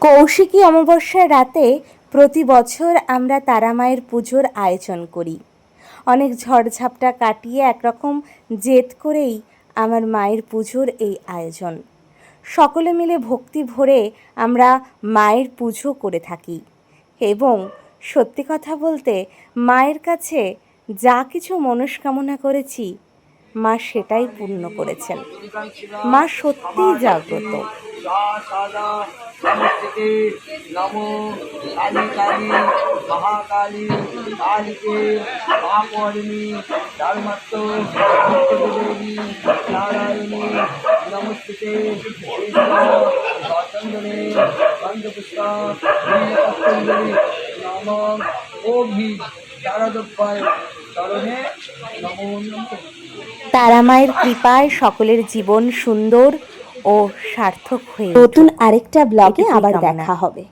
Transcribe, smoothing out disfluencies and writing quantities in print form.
কৌশিকী অমাবস্যার রাতে প্রতি বছর আমরা তারামায়ের পুজোর আয়োজন করি। অনেক ঝড়ঝাপটা কাটিয়ে একরকম জেদ করেই আমার মায়ের পুজোর এই আয়োজন। সকলে মিলে ভক্তি ভরে আমরা মায়ের পুজো করে থাকি এবং সত্যি কথা বলতে মায়ের কাছে যা কিছু মনস্কামনা করেছি মা সেটাই পূর্ণ করেছেন। মা সত্যিই জাগ্রত। नमस्ते नमो काली काली महाकाली कालिके महापौर्णी धर्मत्तो देवी नारायणी नमस्ते गौतंजलि गंधपुष्पा पतंजलि नमो ओघी शारदोपाय चरणे नमो नमः। তারামায়ের কৃপায় সকলের জীবন সুন্দর ও সার্থক হয়ে নতুন আরেকটা ব্লগে আবার দেখা হবে।